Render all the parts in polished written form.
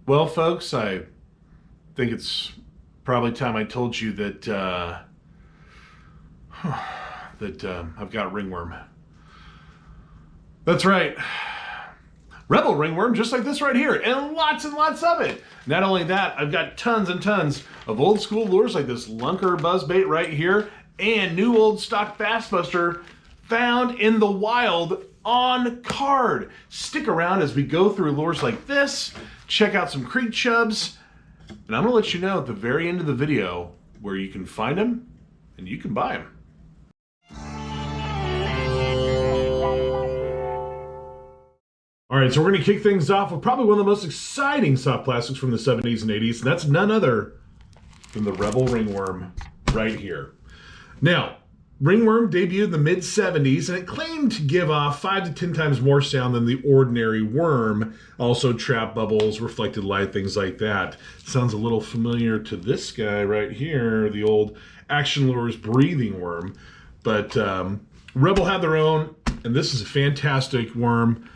Well, folks, I think it's probably time I told you that I've got ringworm. That's right. Rebel ringworm, just like this right here, and lots of it. Not only that, I've got tons and tons of old school lures like this lunker buzzbait right here, and new old stock bass buster found in the wild on card. Stick around as we go through lures like this, check out some creek chubs, and I'm gonna let you know at the very end of the video where you can find them and you can buy them. All right, so we're going to kick things off with probably one of the most exciting soft plastics from the 70s and 80s, and that's none other than the Rebel ringworm right here. Now, ringworm debuted in the mid-70s, and it claimed to give off 5 to 10 times more sound than the ordinary worm. Also trap bubbles, reflected light, things like that. Sounds a little familiar to this guy right here, the old Action Lures breathing worm. But Rebel had their own, and this is a fantastic worm.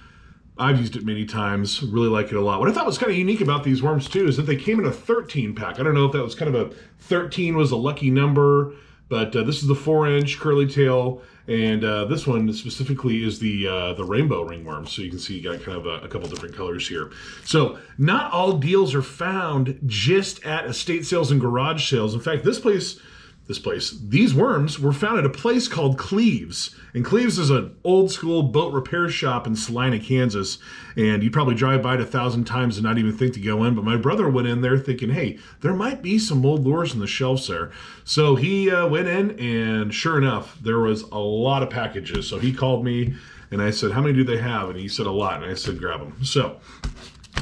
I've used it many times, really like it a lot. What I thought was kind of unique about these worms too is that they came in a 13 pack. I don't know if that was kind of a 13 was a lucky number, but this is the 4-inch curly tail, and this one specifically is the rainbow ringworm. So you can see you got kind of a couple different colors here. So not all deals are found just at estate sales and garage sales. In fact, these worms were found at a place called Cleves. And Cleves is an old school boat repair shop in Salina, Kansas. And you'd probably drive by it 1,000 times and not even think to go in. But my brother went in there thinking, hey, there might be some old lures on the shelves there. So he went in, and sure enough, there was a lot of packages. So he called me and I said, how many do they have? And he said, a lot. And I said, grab them. So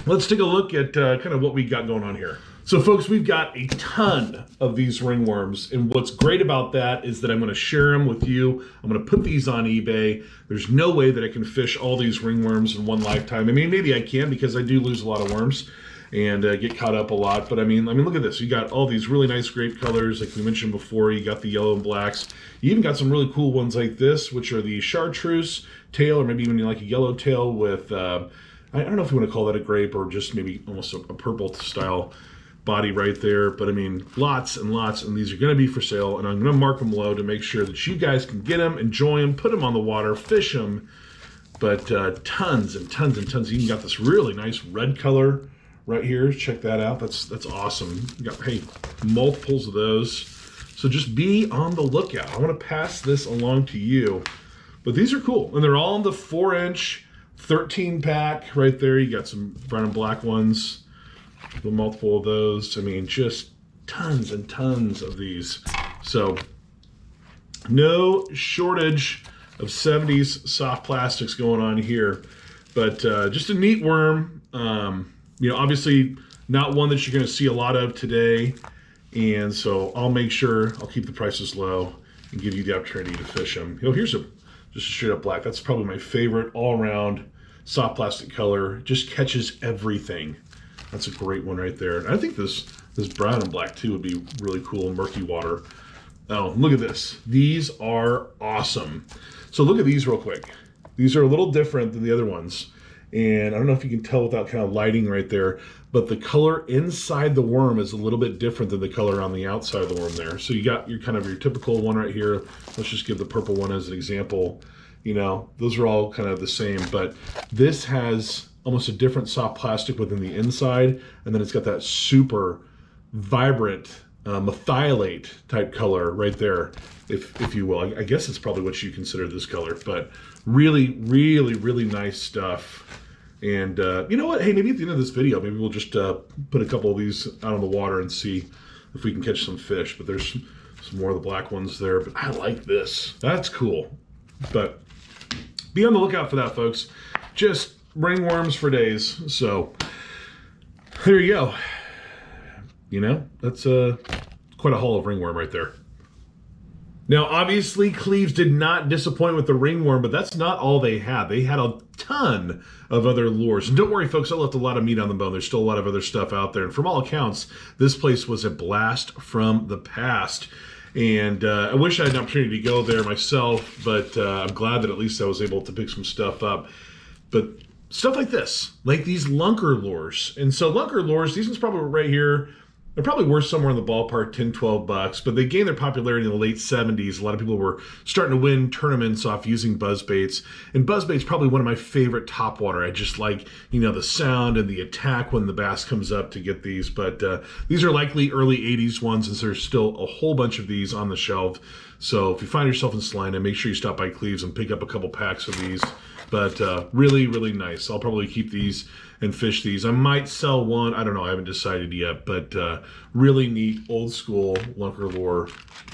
let's take a look at kind of what we got going on here. So folks, we've got a ton of these ringworms, and what's great about that is that I'm going to share them with you. I'm going to put these on eBay. There's no way that I can fish all these ringworms in one lifetime. I mean, maybe I can because I do lose a lot of worms and get caught up a lot. But I mean, look at this. You got all these really nice grape colors, like we mentioned before. You got the yellow and blacks. You even got some really cool ones like this, which are the chartreuse tail, or maybe even like a yellow tail with, I don't know if you want to call that a grape or just maybe almost a purple style body right there. But I mean, lots and lots, and these are going to be for sale, and I'm going to mark them low to make sure that you guys can get them, enjoy them, put them on the water, fish them. But tons and tons and tons. You even got this really nice red color right here. Check that out. That's awesome. You got, hey, multiples of those. So just be on the lookout. I want to pass this along to you. But these are cool, and they're all in the 4-inch 13 pack right there. You got some brown and black ones. The multiple of those. I mean, just tons and tons of these. So no shortage of 70s soft plastics going on here, but just a neat worm. You know, obviously not one that you're going to see a lot of today, and so I'll make sure I'll keep the prices low and give you the opportunity to fish them. You know, here's just a straight up black. That's probably my favorite all around soft plastic color. Just catches everything. That's a great one right there. And I think this brown and black too would be really cool in murky water. Oh, look at this. These are awesome. So look at these real quick. These are a little different than the other ones. And I don't know if you can tell without kind of lighting right there, but the color inside the worm is a little bit different than the color on the outside of the worm there. So you got your kind of your typical one right here. Let's just give the purple one as an example. You know, those are all kind of the same, but this has almost a different soft plastic within the inside, and then it's got that super vibrant methylate type color right there, if you will. I guess it's probably what you consider this color, but really, really, really nice stuff. And you know what? Hey, maybe at the end of this video, maybe we'll just put a couple of these out on the water and see if we can catch some fish. But there's some more of the black ones there, but I like this. That's cool. But be on the lookout for that, folks. Just ringworms for days. So there you go. You know, that's quite a haul of ringworm right there. Now, obviously, Cleves did not disappoint with the ringworm, but that's not all they had. They had a ton of other lures. And don't worry, folks, I left a lot of meat on the bone. There's still a lot of other stuff out there. And from all accounts, this place was a blast from the past. And I wish I had an opportunity to go there myself, but I'm glad that at least I was able to pick some stuff up. But stuff like this, like these lunker lures. And so lunker lures, these ones probably right here, they're probably worth somewhere in the ballpark, 10, 12 bucks, but they gained their popularity in the late 70s. A lot of people were starting to win tournaments off using buzzbaits. And buzzbait's probably one of my favorite topwater. I just like, the sound and the attack when the bass comes up to get these. But these are likely early 80s ones, and there's still a whole bunch of these on the shelf. So if you find yourself in Salina, make sure you stop by Cleves and pick up a couple packs of these. But really, really nice. I'll probably keep these and fish these. I might sell one. I don't know. I haven't decided yet. But really neat, old school lunker lure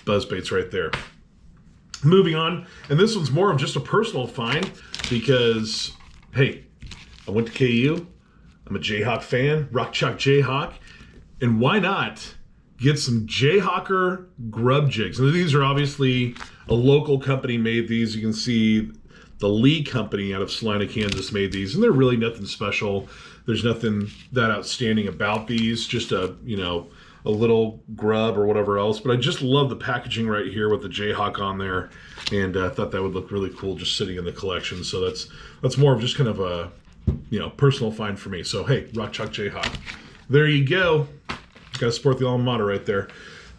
buzzbaits right there. Moving on. And this one's more of just a personal find because, hey, I went to KU. I'm a Jayhawk fan. Rock Chalk Jayhawk. And why not get some Jayhawker grub jigs? And these are obviously a local company made these. You can see the Lee Company out of Salina, Kansas made these, and they're really nothing special. There's nothing that outstanding about these, just a little grub or whatever else. But I just love the packaging right here with the Jayhawk on there, and I thought that would look really cool just sitting in the collection. So that's more of just kind of a personal find for me. So hey, Rock Chalk Jayhawk, there you go. Got to support the alma mater right there.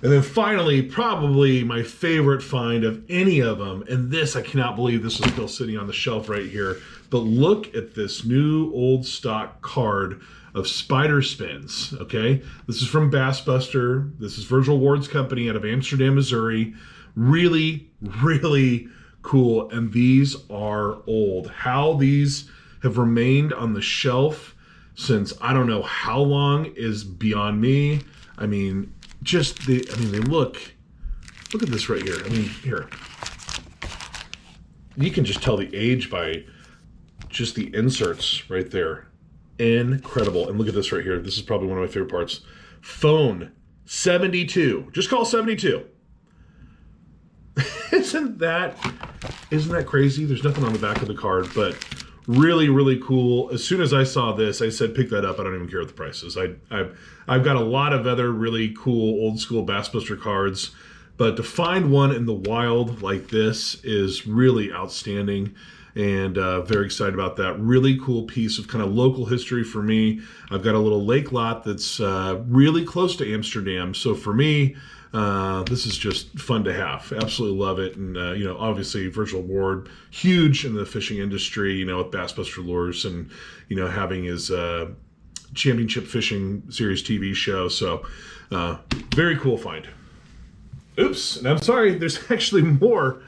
And then finally, probably my favorite find of any of them, and this, I cannot believe this is still sitting on the shelf right here, but look at this new old stock card of spider spins, okay? This is from Bass Buster. This is Virgil Ward's company out of Amsterdam, Missouri. Really, really cool, and these are old. How these have remained on the shelf since I don't know how long is beyond me. I mean, they look at this right here. I mean, here. You can just tell the age by just the inserts right there. Incredible. And look at this right here. This is probably one of my favorite parts. Phone 72. Just call 72. Isn't that crazy? There's nothing on the back of the card, but really, really cool. As soon as I saw this, I said, pick that up. I don't even care what the price is. I've got a lot of other really cool old school Bass Buster cards, but to find one in the wild like this is really outstanding, and very excited about that. Really cool piece of kind of local history for me. I've got a little lake lot that's really close to Amsterdam. So for me, this is just fun to have. Absolutely love it. And, obviously Virgil Ward, huge in the fishing industry, with Bass Buster Lures and, having his championship fishing series TV show. So very cool find. Oops. And I'm sorry, there's actually more.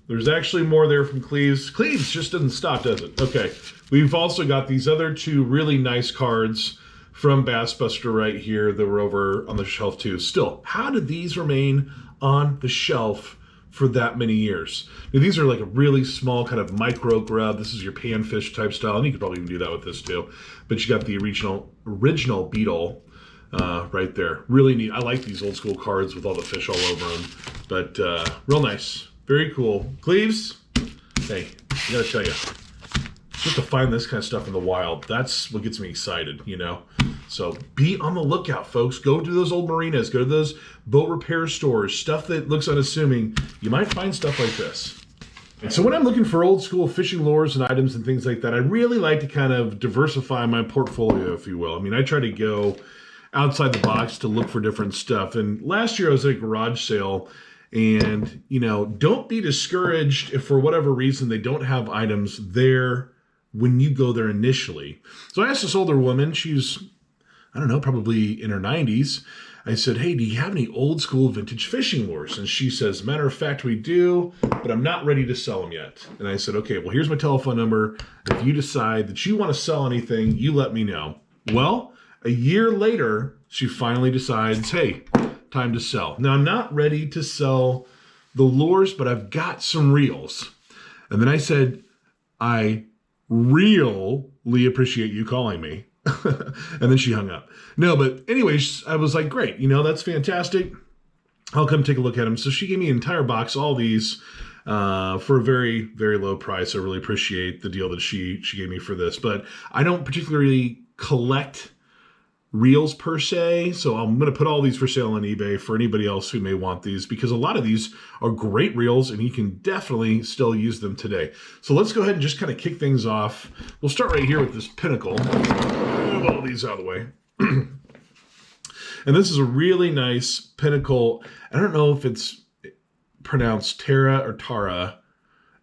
There's actually more there from Cleves. Cleves just doesn't stop, does it? Okay. We've also got these other two really nice cards from Bass Buster right here that were over on the shelf too. Still, how did these remain on the shelf for that many years? Now, these are like a really small kind of micro grub. This is your panfish type style, and you could probably even do that with this too. But you got the original beetle right there. Really neat. I like these old school cards with all the fish all over them. But real nice. Very cool. Cleves, hey, I gotta tell you, just to find this kind of stuff in the wild, that's what gets me excited, So be on the lookout, folks. Go to those old marinas, go to those boat repair stores, stuff that looks unassuming. You might find stuff like this. And so when I'm looking for old school fishing lures and items and things like that, I really like to kind of diversify my portfolio, if you will. I mean, I try to go outside the box to look for different stuff. And last year I was at a garage sale, and, don't be discouraged if for whatever reason they don't have items there when you go there initially. So I asked this older woman, she's, I don't know, probably in her 90s. I said, hey, do you have any old school vintage fishing lures? And she says, matter of fact, we do, but I'm not ready to sell them yet. And I said, okay, well, here's my telephone number. If you decide that you want to sell anything, you let me know. Well, a year later, she finally decides, hey, time to sell. Now, I'm not ready to sell the lures, but I've got some reels. And then I said, I really appreciate you calling me. And then she hung up. No, but anyways, I was like, great, that's fantastic. I'll come take a look at them. So she gave me an entire box, all these, for a very, very low price. I really appreciate the deal that she gave me for this. But I don't particularly collect reels per se. So I'm going to put all these for sale on eBay for anybody else who may want these, because a lot of these are great reels and you can definitely still use them today. So let's go ahead and just kind of kick things off. We'll start right here with this pinnacle. Move all these out of the way. And this is a really nice pinnacle. I don't know if it's pronounced Tara or Tara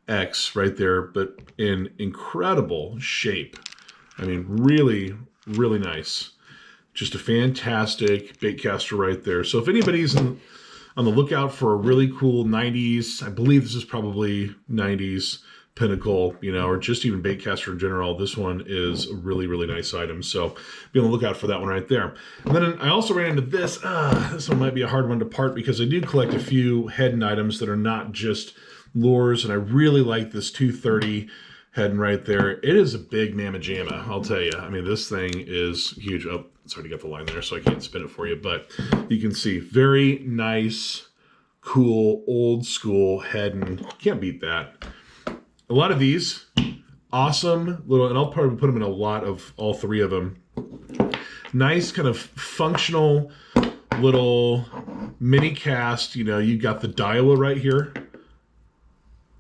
X right there, but in incredible shape. I mean, really, really nice. Just a fantastic bait caster right there. So if anybody's on the lookout for a really cool 90s, I believe this is probably 90s pinnacle, you know, or just even bait caster in general, this one is a really, really nice item. So be on the lookout for that one right there. And then I also ran into this. This one might be a hard one to part because I do collect a few Heddon items that are not just lures, and I really like this 230 Heddon right there. It is a big mamma jamma, I'll tell you. I mean, this thing is huge. Oh, it's already got the line there, so I can't spin it for you, but you can see very nice, cool, old school Heddon. Can't beat that. A lot of these, awesome little, and I'll probably put them in a lot of all three of them. Nice kind of functional little mini cast. You know, you got the Daiwa right here.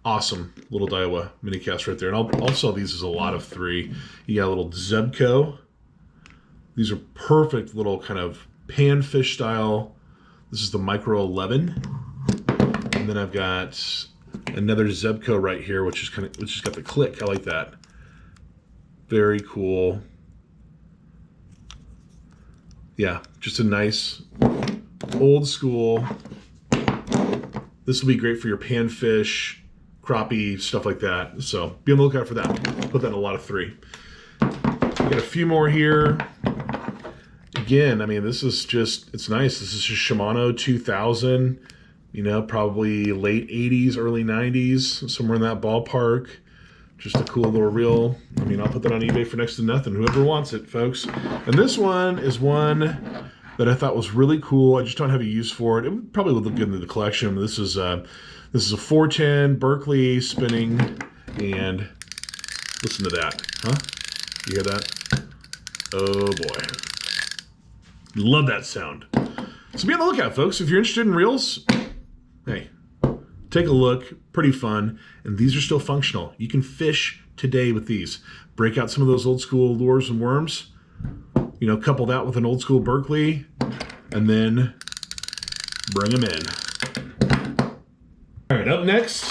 Awesome little Daiwa mini cast right there. And I'll sell these as a lot of three. You got a little Zebco. These are perfect little kind of panfish style. This is the Micro 11. And then I've got another Zebco right here, which has got the click. I like that. Very cool. Yeah, just a nice old school. This will be great for your panfish, crappie, stuff like that. So be on the lookout for that. Put that in a lot of three. Got a few more here. Again, I mean, this is just, it's nice. This is just Shimano 2000. You know, probably late 80s, early 90s, somewhere in that ballpark. Just a cool little reel. I mean, I'll put that on eBay for next to nothing. Whoever wants it, folks. And this one is one that I thought was really cool. I just don't have a use for it. It probably would look good in the collection. This is a 410 Berkeley spinning, and listen to that, huh? You hear that? Oh boy, love that sound. So be on the lookout, folks. If you're interested in reels, hey, take a look. Pretty fun. And these are still functional. You can fish today with these. Break out some of those old school lures and worms. You know, couple that with an old school Berkeley, and then bring them in. All right, up next,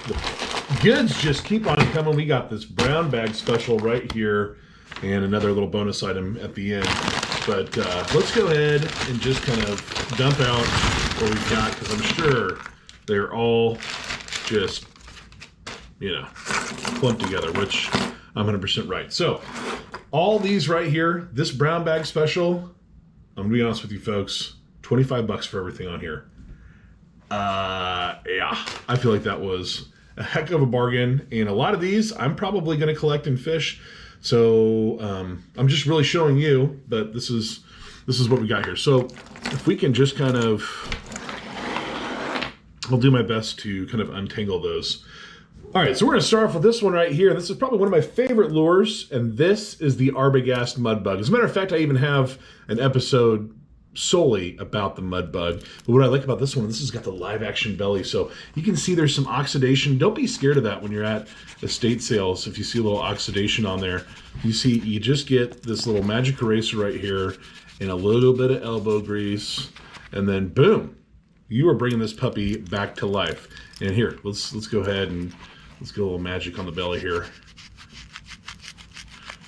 the goods just keep on coming. We got this brown bag special right here and another little bonus item at the end. But let's go ahead and just kind of dump out what we've got, because I'm sure they're all just, you know, clumped together, which I'm 100% right. So all these right here, this brown bag special, I'm gonna be honest with you folks, 25 bucks for everything on here. Yeah, I feel like that was a heck of a bargain. And a lot of these I'm probably gonna collect and fish. So I'm just really showing you, but this is what we got here. So if we can just kind of, I'll do my best to kind of untangle those. All right, so we're gonna start off with this one right here. This is probably one of my favorite lures, and this is the Arbogast Mud Bug. As a matter of fact, I even have an episode solely about the mud bug. But what I like about this one, this has got the live action belly, so you can see there's some oxidation. Don't be scared of that when you're at estate sales. If you see a little oxidation on there, you see, you just get this little magic eraser right here and a little bit of elbow grease, and then boom, you are bringing this puppy back to life. And here, let's go ahead and let's get a little magic on the belly here.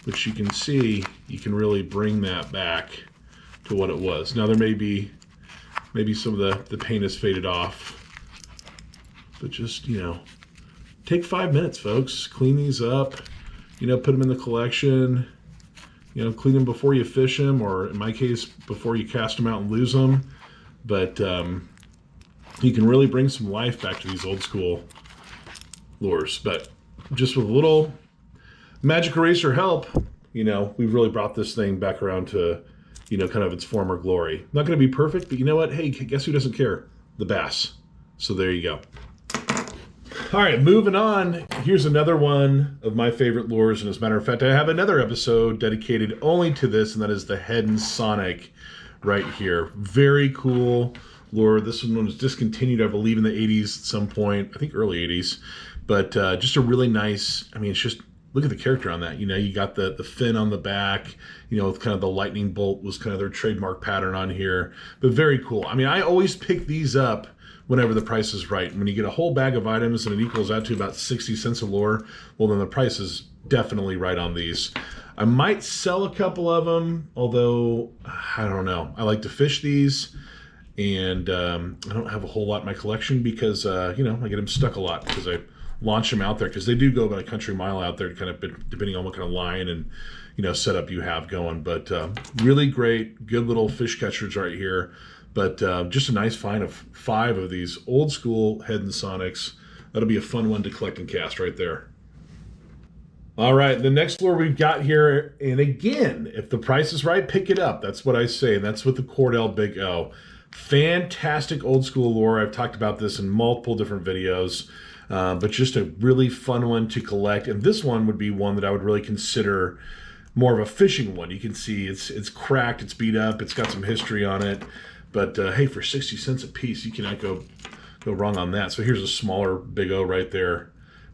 But you can see, you can really bring that back to what it was. Now there may be some of the paint has faded off, but just, you know, take 5 minutes, folks. Clean these up, you know, put them in the collection, you know, clean them before you fish them, or in my case, before you cast them out and lose them. But you can really bring some life back to these old school lures. But just with a little magic eraser help, you know, we've really brought this thing back around to, you know, kind of its former glory. Not going to be perfect, but you know what? Hey, guess who doesn't care? The bass. So there you go. All right, moving on. Here's another one of my favorite lures, and as a matter of fact, I have another episode dedicated only to this, and that is the Heddon Sonic right here. Very cool lure. This one was discontinued, I believe, in the 80s at some point. I think early 80s. But just a really nice, I mean, it's just, look at the character on that. You know, you got the fin on the back, you know, with kind of the lightning bolt was kind of their trademark pattern on here. But very cool. I mean, I always pick these up whenever the price is right. When you get a whole bag of items and it equals out to about 60 cents a lure, well, then the price is definitely right on these. I might sell a couple of them, although I don't know. I like to fish these, and I don't have a whole lot in my collection because, you know, I get them stuck a lot because I launch them out there, because they do go about a country mile out there, kind of depending on what kind of line and, you know, setup you have going. But really great, good little fish catchers right here. But just a nice find of 5 of these old school Heddon Sonics. That'll be a fun one to collect and cast right there. All right, the next lure we've got here, and again, if the price is right, pick it up. That's what I say, and that's with the Cordell Big O. Fantastic old school lure. I've talked about this in multiple different videos, but just a really fun one to collect. And this one would be one that I would really consider more of a fishing one. You can see it's cracked, it's beat up, it's got some history on it. But hey, for 60 cents a piece, you cannot go wrong on that. So here's a smaller Big O right there.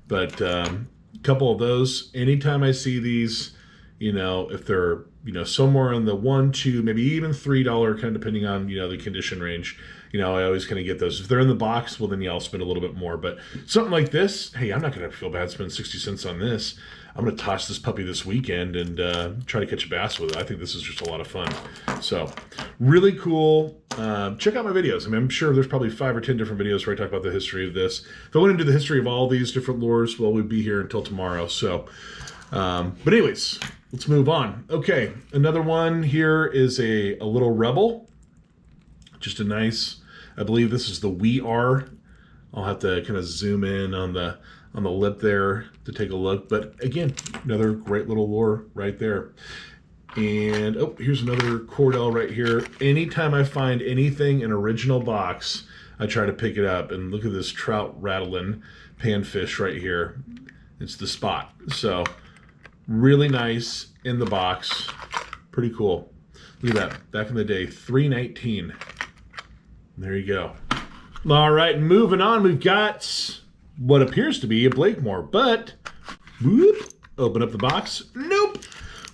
But a couple of those. Anytime I see these, you know, if they're, you know, somewhere in the $1, $2, maybe even $3, kind of depending on, you know, the condition range, you know, I always kind of get those. If they're in the box, well, then yeah, I'll spend a little bit more. But something like this, hey, I'm not going to feel bad spending 60 cents on this. I'm going to toss this puppy this weekend and try to catch a bass with it. I think this is just a lot of fun. So really cool. Check out my videos. I mean, I'm sure there's probably 5 or 10 different videos where I talk about the history of this. If I went into the history of all these different lures, well, we'd be here until tomorrow. So, but anyways, let's move on. Okay, another one here is a little Rebel. Just a nice, I believe this is the We Are. I'll have to kind of zoom in on the lip there to take a look. But again, another great little lure right there. And oh, here's another Cordell right here. Anytime I find anything in original box, I try to pick it up. And look at this trout rattling panfish right here. It's the Spot. So really nice in the box. Pretty cool. Look at that. Back in the day, $3.19. There you go. All right, moving on. We've got what appears to be a Blakemore, but whoop, open up the box. Nope.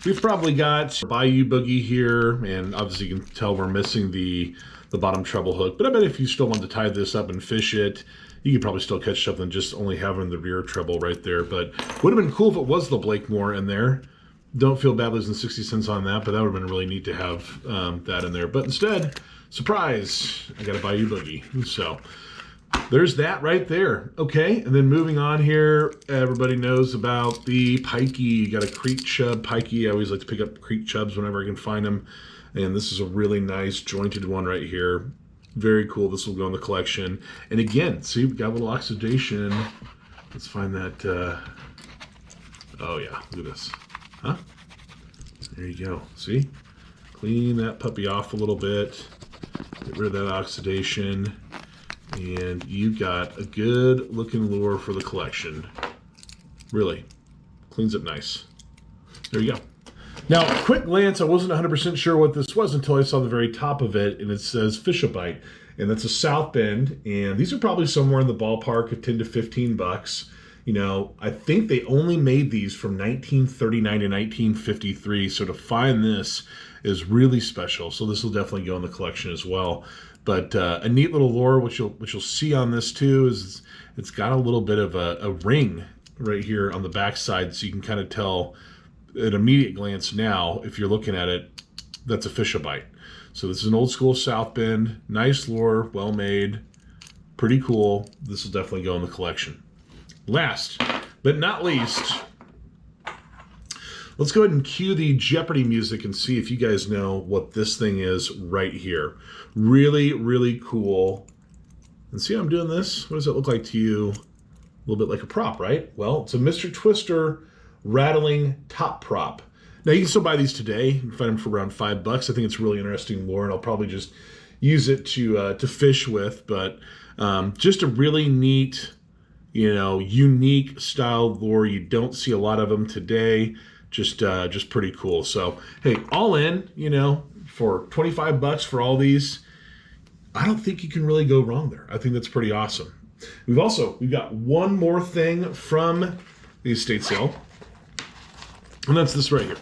We've probably got Bayou Boogie here, and obviously you can tell we're missing the bottom treble hook. But I bet if you still want to tie this up and fish it, you could probably still catch something just only having the rear treble right there. But would have been cool if it was the Blakemore in there. Don't feel bad losing 60 cents on that, but that would have been really neat to have that in there. But instead, surprise, I got a Bayou Boogie. So there's that right there. Okay, and then moving on here, everybody knows about the pikey. You got a creek chub pikey. I always like to pick up creek chubs whenever I can find them. And this is a really nice jointed one right here. Very cool. This will go in the collection. And again, see, we've got a little oxidation. Let's find that. Oh yeah, look at this. Huh? There you go. See? Clean that puppy off a little bit. Get rid of that oxidation. And you got a good looking lure for the collection. Really. Cleans up nice. There you go. Now, quick glance, I wasn't 100% sure what this was until I saw the very top of it, and it says Fish-A-Bite. And that's a South Bend, and these are probably somewhere in the ballpark of 10 to 15 bucks. You know, I think they only made these from 1939 to 1953, so to find this is really special. So this will definitely go in the collection as well. But a neat little lure, which you'll see on this too, is it's got a little bit of a ring right here on the back side, so you can kind of tell at an immediate glance now, if you're looking at it, that's a Fish-A-Bite. So this is an old school South Bend, nice lure, well made, pretty cool. This will definitely go in the collection. Last but not least, let's go ahead and cue the Jeopardy music and see if you guys know what this thing is right here. Really, really cool. And see how I'm doing this? What does it look like to you? A little bit like a prop, right? Well, it's a Mr. Twister rattling top prop. Now, you can still buy these today. You can find them for around $5. I think it's really interesting lure, and I'll probably just use it to fish with. But just a really neat you know, unique style lure. You don't see a lot of them today. Just pretty cool. So, hey, all in, you know, for 25 bucks for all these, I don't think you can really go wrong there. I think that's pretty awesome. We've got one more thing from the estate sale, and that's this right here.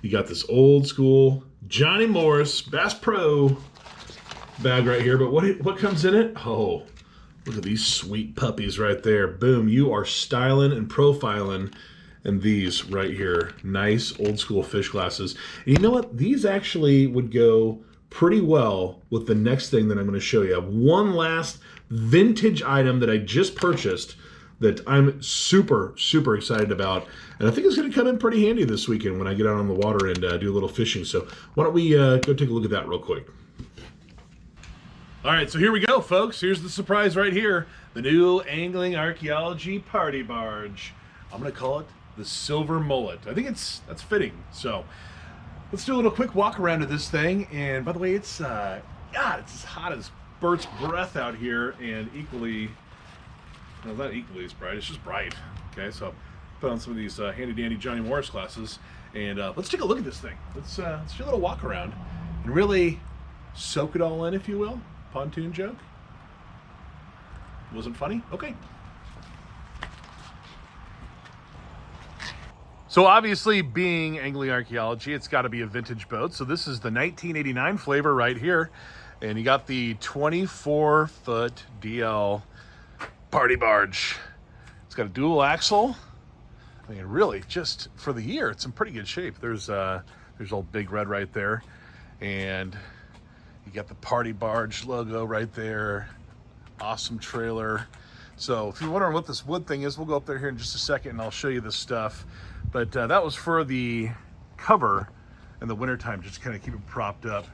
You got this old school Johnny Morris Bass Pro bag right here, but what comes in it? Oh, look at these sweet puppies right there. Boom, you are styling and profiling in these right here. Nice old school fish glasses. And you know what? These actually would go pretty well with the next thing that I'm going to show you. I have one last vintage item that I just purchased that I'm super, super excited about. And I think it's going to come in pretty handy this weekend when I get out on the water and do a little fishing. So why don't we go take a look at that real quick. All right, so here we go, folks. Here's the surprise right here. The new Angling Archaeology Party Barge. I'm going to call it the Silver Mullet. I think that's fitting. So let's do a little quick walk around of this thing. And by the way, it's God, it's as hot as bird's breath out here, and equally, well, not equally as bright. It's just bright. Okay, so put on some of these handy dandy Johnny Morris glasses, and let's take a look at this thing. Let's do a little walk around and really soak it all in, if you will. Pontoon joke? Wasn't funny? Okay. So obviously, being Angling Archaeology, it's got to be a vintage boat. So this is the 1989 flavor right here. And you got the 24-foot DL party barge. It's got a dual axle. I mean, really, just for the year, it's in pretty good shape. There's old Big Red right there. And you got the party barge logo right there. Awesome trailer. So if you're wondering what this wood thing is, we'll go up there here in just a second and I'll show you this stuff. But that was for the cover in the wintertime, just to kind of keep it propped up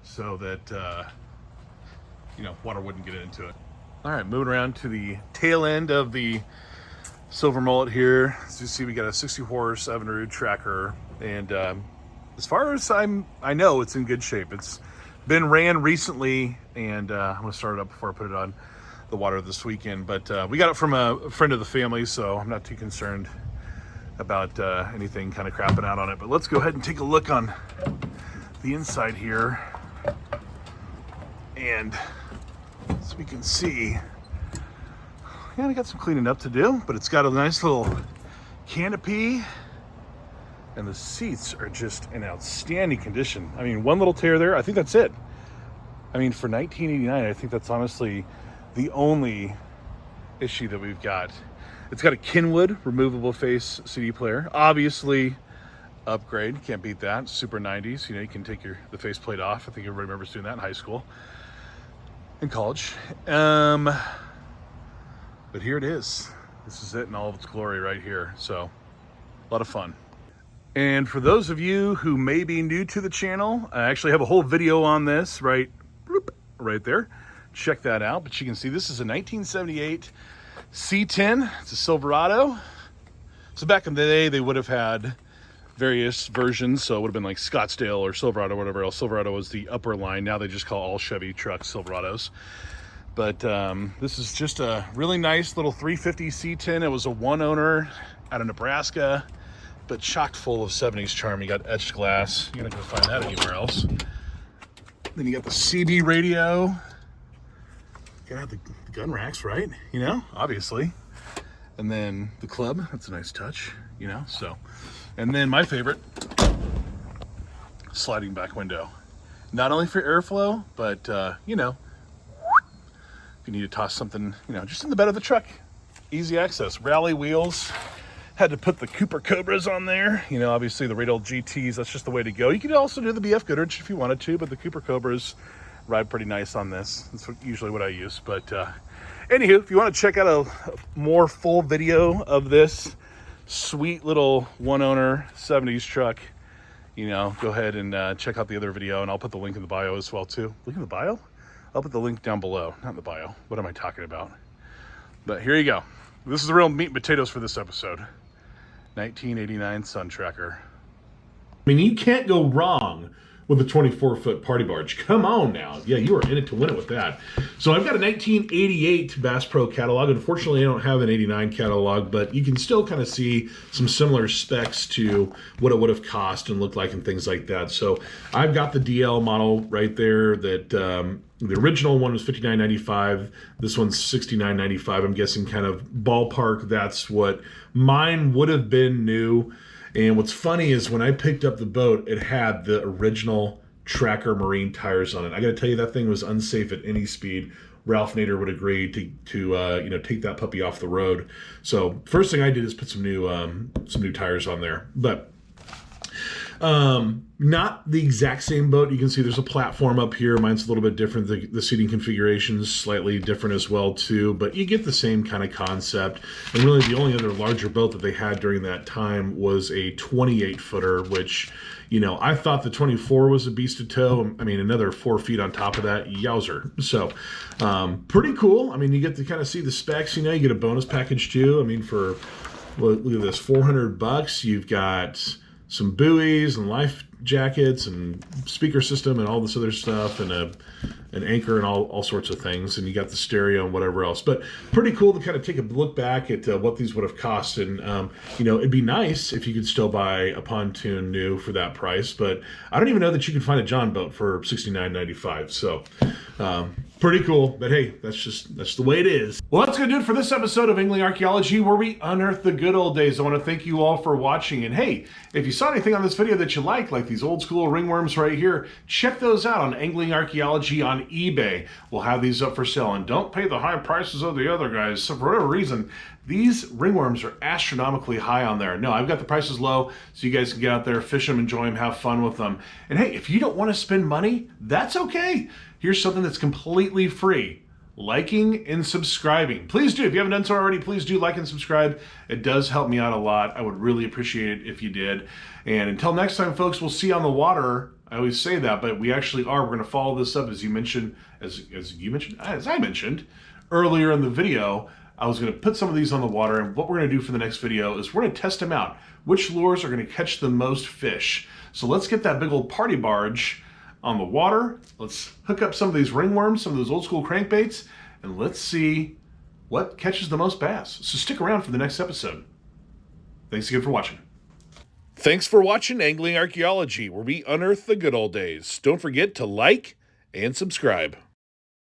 so that, you know, water wouldn't get into it. All right, moving around to the tail end of the Silver Mullet here. As you see, we got a 60 horse Evinrude tracker. And as far as I know, it's in good shape. It's been ran recently, and I'm gonna start it up before I put it on the water this weekend. But we got it from a friend of the family, so I'm not too concerned about anything kind of crapping out on it. But let's go ahead and take a look on the inside here. And as we can see, yeah, I got some cleaning up to do, but it's got a nice little canopy, and the seats are just in outstanding condition. I mean, one little tear there, I think that's it. I mean, for 1989, I think that's honestly the only issue that we've got. It's got a Kenwood removable face CD player. Obviously, upgrade, can't beat that. Super 90s, you know, you can take the faceplate off. I think everybody remembers doing that in high school, in college. But here it is. This is it in all of its glory right here. So, a lot of fun. And for those of you who may be new to the channel, I actually have a whole video on this right there. Check that out. But you can see this is a 1978 C10. It's a Silverado. So back in the day, they would have had various versions. So it would have been like Scottsdale or Silverado or whatever else. Silverado was the upper line. Now they just call all Chevy trucks Silverados. But this is just a really nice little 350 C10. It was a one owner out of Nebraska, but chock full of 70s charm. You got etched glass. You're not gonna find that anywhere else. Then you got the CD radio. Gotta have the gun racks, right? You know, obviously. And then the club, that's a nice touch, you know, so. And then my favorite, sliding back window. Not only for airflow, but, you know, if you need to toss something, you know, just in the bed of the truck. Easy access. Rally wheels. Had to put the Cooper Cobras on there. You know, obviously the Radel GTs, that's just the way to go. You could also do the BF Goodrich if you wanted to, but the Cooper Cobras ride pretty nice on this. That's usually what I use. But anywho, if you want to check out a more full video of this sweet little one owner 70s truck, you know, go ahead and check out the other video, and I'll put the link in the bio as well too. Link in the bio? I'll put the link down below, not in the bio. What am I talking about? But here you go. This is the real meat and potatoes for this episode. 1989 Sun Tracker. I mean, you can't go wrong with a 24-foot party barge. Come on now. Yeah, you are in it to win it with that. So I've got a 1988 Bass Pro catalog. Unfortunately, I don't have an 89 catalog, but you can still kind of see some similar specs to what it would have cost and looked like and things like that. So I've got the DL model right there that the original one was $59.95. This one's $69.95. I'm guessing kind of ballpark. That's what mine would have been new. And what's funny is when I picked up the boat, it had the original Tracker Marine tires on it. I got to tell you, that thing was unsafe at any speed. Ralph Nader would agree to take that puppy off the road. So first thing I did is put some new tires on there. But not the exact same boat. You can see there's a platform up here. Mine's a little bit different. The seating configuration is slightly different as well too, but you get the same kind of concept. And really the only other larger boat that they had during that time was a 28 footer, which, I thought the 24 was a beast to tow. I mean, another 4 feet on top of that, yowzer. So pretty cool. I mean, you get to kind of see the specs, you get a bonus package too. I mean, for, look at this, $400, you've got some buoys and life jackets and speaker system and all this other stuff, and an anchor and all sorts of things, and you got the stereo and whatever else. But pretty cool to kind of take a look back at what these would have cost. And it'd be nice if you could still buy a pontoon new for that price, but I don't even know that you can find a John boat for $69.95. So pretty cool. But hey, that's the way it is. Well, that's gonna do it for this episode of Angling Archaeology, where we unearth the good old days. I want to thank you all for watching, and hey, if you saw anything on this video that you like these old school ringworms right here, check those out on Angling Archaeology on eBay. We'll have these up for sale, and don't pay the high prices of the other guys. So for whatever reason, these ringworms are astronomically high on there. No, I've got the prices low so you guys can get out there, fish them, enjoy them, have fun with them. And hey, if you don't want to spend money, that's okay. Here's something that's completely free. Liking and subscribing. Please do. If you haven't done so already, please do like and subscribe. It does help me out a lot. I would really appreciate it if you did. And until next time, folks, we'll see you on the water. I always say that, but we actually are. We're going to follow this up as I mentioned earlier in the video. I was going to put some of these on the water, and what we're going to do for the next video is we're going to test them out. Which lures are going to catch the most fish? So let's get that big old party barge on the water. Let's hook up some of these ringworms, some of those old school crankbaits, and let's see what catches the most bass. So stick around for the next episode. Thanks again for watching. Thanks for watching Angling Archaeology, where we unearth the good old days. Don't forget to like and subscribe.